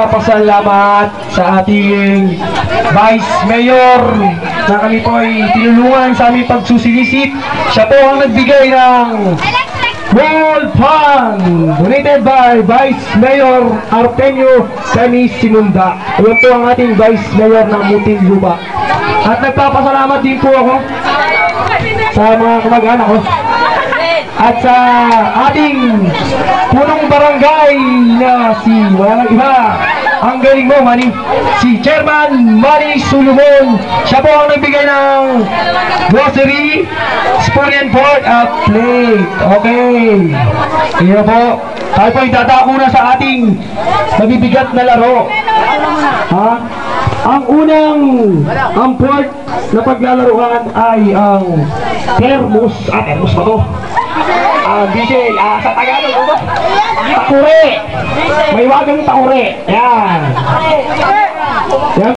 Pasalamat sa ating Vice Mayor na kami po ay tinulungan sa aming pagsusilisip. Siya po ang nagbigay ng Wall Fund donated by Vice Mayor Artemio Cani Sinunda. Ayan po ang ating Vice Mayor ng Muntinlupa. At nagpapasalamat din po ako sa mga kamag-anak ko at sa ating punong barangay na si walang iba, ang galing mo Manny, si Chairman Manny Solomon. Siya po ang nagbigay ng grocery, spoon and fork at plate. Okay, kaya po tayo po itatako na sa ating mabibigat na laro. Ha? Ang ang port na paglalaruan ay ang thermos. Thermos ba to? Diesel, sa Tagalog ba? Takure! May wagang takure. Yan. Yan.